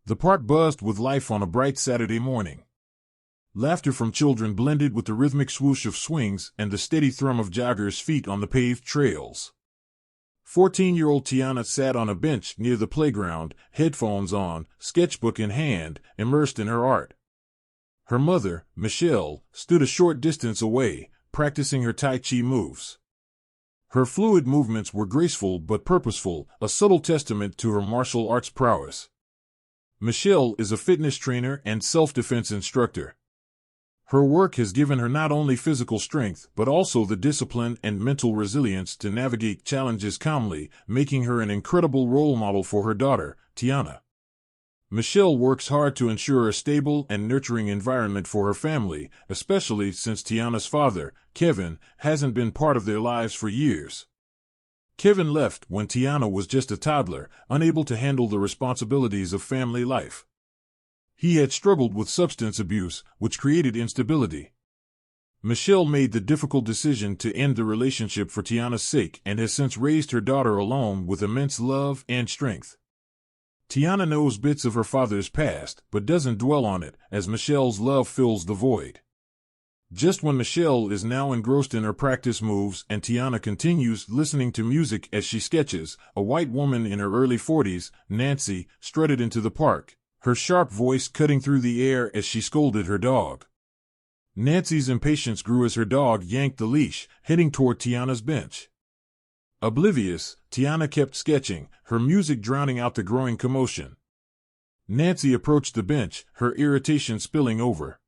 The park buzzed with life on a bright Saturday morning. Laughter from children blended with the rhythmic swoosh of swings and the steady thrum of joggers' feet on the paved trails. 14-year-old Tiana sat on a bench near the playground, headphones on, sketchbook in hand, immersed in her art. Her mother, Michelle, stood a short distance away, practicing her Tai Chi moves. Her fluid movements were graceful but purposeful, a subtle testament to her martial arts prowess. Michelle is a fitness trainer and self-defense instructor. Her work has given her not only physical strength but also the discipline and mental resilience to navigate challenges calmly, making her an incredible role model for her daughter, Tiana. Michelle works hard to ensure a stable and nurturing environment for her family, especially since Tiana's father, Kevin, hasn't been part of their lives for years. Kevin left when Tiana was just a toddler, unable to handle the responsibilities of family life. He had struggled with substance abuse, which created instability. Michelle made the difficult decision to end the relationship for Tiana's sake and has since raised her daughter alone with immense love and strength. Tiana knows bits of her father's past, but doesn't dwell on it, as Michelle's love fills the void. Just when Michelle is now engrossed in her practice moves and Tiana continues listening to music as she sketches, a white woman in her early 40s, Nancy, strutted into the park, her sharp voice cutting through the air as she scolded her dog. Nancy's impatience grew as her dog yanked the leash, heading toward Tiana's bench. Oblivious, Tiana kept sketching, her music drowning out the growing commotion. Nancy approached the bench, her irritation spilling over.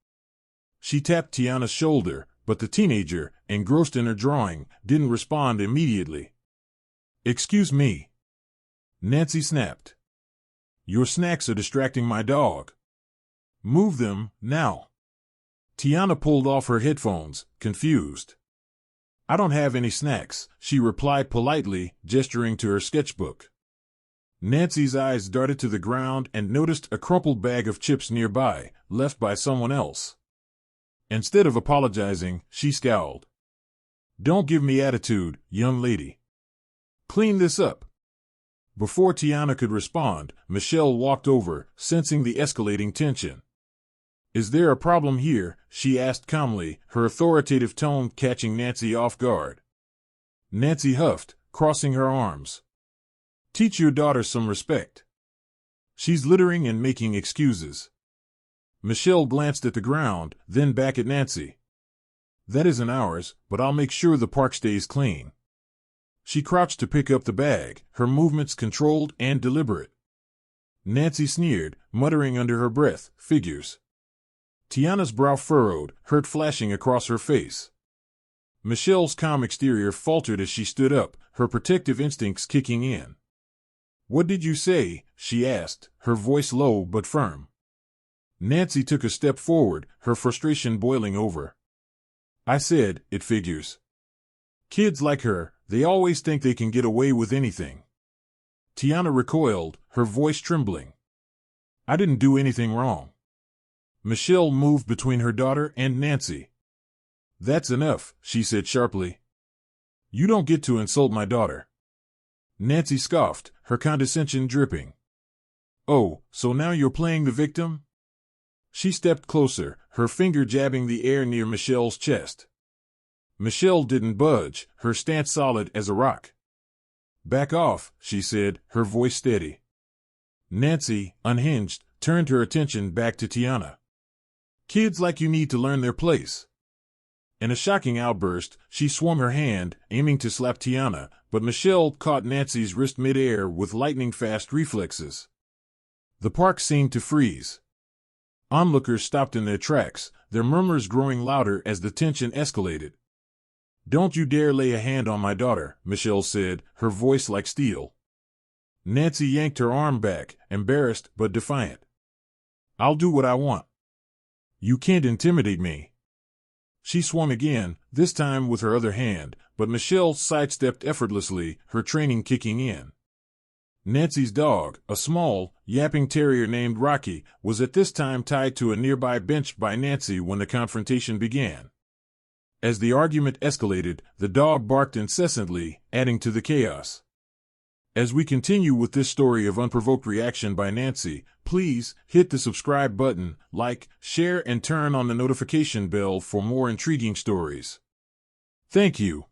She tapped Tiana's shoulder, but the teenager, engrossed in her drawing, didn't respond immediately. "Excuse me," Nancy snapped. "Your snacks are distracting my dog. Move them, now." Tiana pulled off her headphones, confused. "I don't have any snacks," she replied politely, gesturing to her sketchbook. Nancy's eyes darted to the ground and noticed a crumpled bag of chips nearby, left by someone else. Instead of apologizing, she scowled. "Don't give me attitude, young lady. Clean this up." Before Tiana could respond, Michelle walked over, sensing the escalating tension. "Is there a problem here?" she asked calmly, her authoritative tone catching Nancy off guard. Nancy huffed, crossing her arms. "Teach your daughter some respect. She's littering and making excuses." Michelle glanced at the ground, then back at Nancy. "That isn't ours, but I'll make sure the park stays clean." She crouched to pick up the bag, her movements controlled and deliberate. Nancy sneered, muttering under her breath, "Figures." Tiana's brow furrowed, hurt flashing across her face. Michelle's calm exterior faltered as she stood up, her protective instincts kicking in. "What did you say?" she asked, her voice low but firm. Nancy took a step forward, her frustration boiling over. "I said, it figures. Kids like her, they always think they can get away with anything." Tiana recoiled, her voice trembling. "I didn't do anything wrong." Michelle moved between her daughter and Nancy. "That's enough," she said sharply. "You don't get to insult my daughter." Nancy scoffed, her condescension dripping. "Oh, so now you're playing the victim?" She stepped closer, her finger jabbing the air near Michelle's chest. Michelle didn't budge, her stance solid as a rock. "Back off," she said, her voice steady. Nancy, unhinged, turned her attention back to Tiana. "Kids like you need to learn their place." In a shocking outburst, she swung her hand, aiming to slap Tiana, but Michelle caught Nancy's wrist mid-air with lightning-fast reflexes. The park seemed to freeze. Onlookers stopped in their tracks, their murmurs growing louder as the tension escalated. "Don't you dare lay a hand on my daughter," Michelle said, her voice like steel. Nancy yanked her arm back, embarrassed but defiant. "I'll do what I want. You can't intimidate me." She swung again, this time with her other hand, but Michelle sidestepped effortlessly, her training kicking in. Nancy's dog, a small, yapping terrier named Rocky, was at this time tied to a nearby bench by Nancy when the confrontation began. As the argument escalated, the dog barked incessantly, adding to the chaos. As we continue with this story of unprovoked reaction by Nancy, please hit the subscribe button, like, share, and turn on the notification bell for more intriguing stories. Thank you.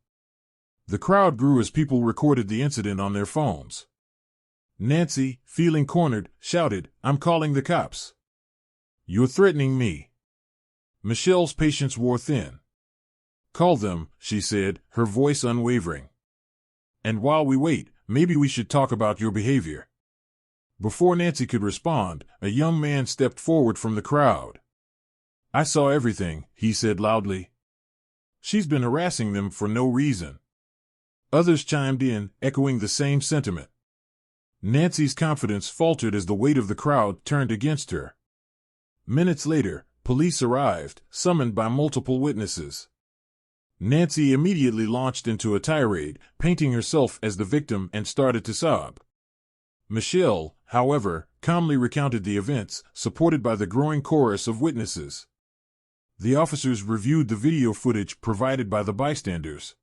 The crowd grew as people recorded the incident on their phones. Nancy, feeling cornered, shouted, "I'm calling the cops." "You're threatening me." Michelle's patience wore thin. "Call them," she said, her voice unwavering. "And while we wait, maybe we should talk about your behavior." Before Nancy could respond, a young man stepped forward from the crowd. "I saw everything," he said loudly. "She's been harassing them for no reason." Others chimed in, echoing the same sentiment. Nancy's confidence faltered as the weight of the crowd turned against her. Minutes later, police arrived, summoned by multiple witnesses. Nancy immediately launched into a tirade, painting herself as the victim, and started to sob. Michelle, however, calmly recounted the events, supported by the growing chorus of witnesses. The officers reviewed the video footage provided by the bystanders.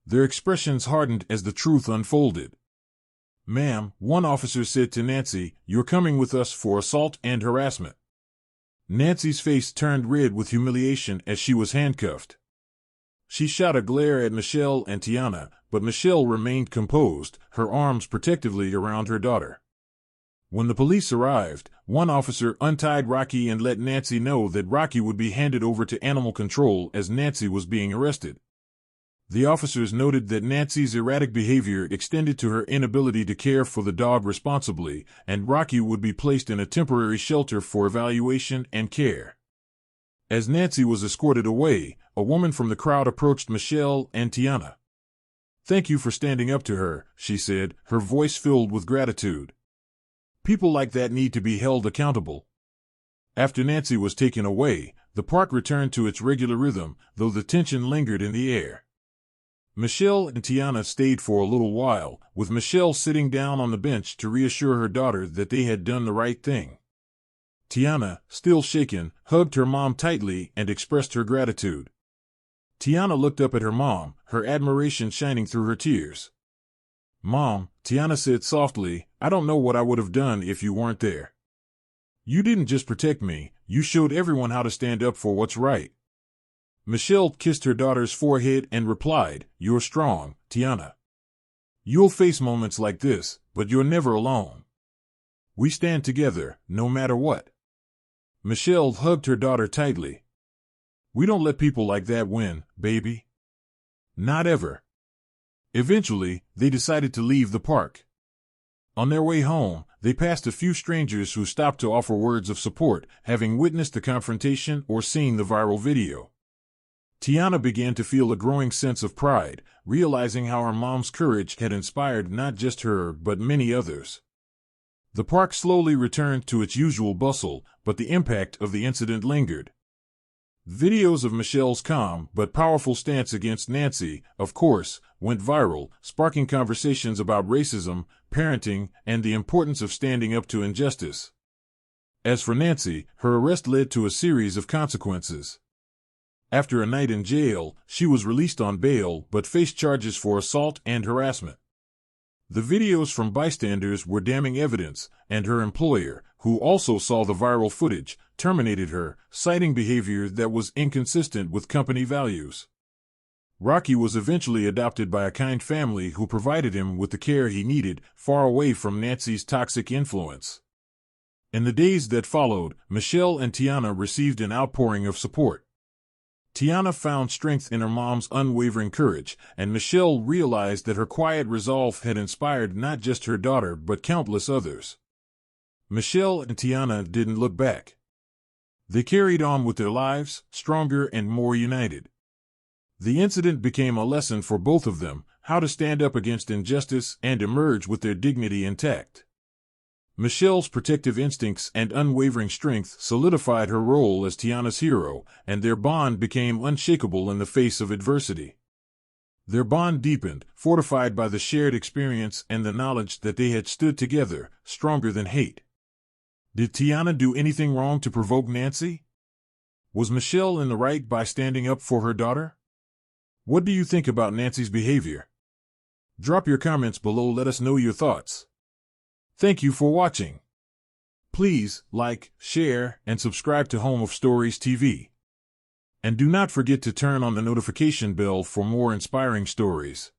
Their expressions hardened as the truth unfolded. "Ma'am," one officer said to Nancy, "you're coming with us for assault and harassment." Nancy's face turned red with humiliation as she was handcuffed. She shot a glare at Michelle and Tiana, but Michelle remained composed, her arms protectively around her daughter. When the police arrived, one officer untied Rocky and let Nancy know that Rocky would be handed over to animal control as Nancy was being arrested. The officers noted that Nancy's erratic behavior extended to her inability to care for the dog responsibly, and Rocky would be placed in a temporary shelter for evaluation and care. As Nancy was escorted away, a woman from the crowd approached Michelle and Tiana. "Thank you for standing up to her," she said, her voice filled with gratitude. "People like that need to be held accountable." After Nancy was taken away, the park returned to its regular rhythm, though the tension lingered in the air. Michelle and Tiana stayed for a little while, with Michelle sitting down on the bench to reassure her daughter that they had done the right thing. Tiana, still shaken, hugged her mom tightly and expressed her gratitude. Tiana looked up at her mom, her admiration shining through her tears. "Mom," Tiana said softly, "I don't know what I would have done if you weren't there. You didn't just protect me, you showed everyone how to stand up for what's right." Michelle kissed her daughter's forehead and replied, "You're strong, Tiana. You'll face moments like this, but you're never alone. We stand together, no matter what." Michelle hugged her daughter tightly. "We don't let people like that win, baby. Not ever." Eventually, they decided to leave the park. On their way home, they passed a few strangers who stopped to offer words of support, having witnessed the confrontation or seen the viral video. Tiana began to feel a growing sense of pride, realizing how her mom's courage had inspired not just her but many others. The park slowly returned to its usual bustle, but the impact of the incident lingered. Videos of Michelle's calm but powerful stance against Nancy, of course, went viral, sparking conversations about racism, parenting, and the importance of standing up to injustice. As for Nancy, her arrest led to a series of consequences. After a night in jail, she was released on bail but faced charges for assault and harassment. The videos from bystanders were damning evidence, and her employer, who also saw the viral footage, terminated her, citing behavior that was inconsistent with company values. Rocky was eventually adopted by a kind family who provided him with the care he needed, far away from Nancy's toxic influence. In the days that followed, Michelle and Tiana received an outpouring of support. Tiana found strength in her mom's unwavering courage, and Michelle realized that her quiet resolve had inspired not just her daughter but countless others. Michelle and Tiana didn't look back. They carried on with their lives, stronger and more united. The incident became a lesson for both of them, how to stand up against injustice and emerge with their dignity intact. Michelle's protective instincts and unwavering strength solidified her role as Tiana's hero, and their bond became unshakable in the face of adversity. Their bond deepened, fortified by the shared experience and the knowledge that they had stood together, stronger than hate. Did Tiana do anything wrong to provoke Nancy? Was Michelle in the right by standing up for her daughter? What do you think about Nancy's behavior? Drop your comments below, let us know your thoughts. Thank you for watching. Please like, share, and subscribe to Home of Stories TV. And do not forget to turn on the notification bell for more inspiring stories.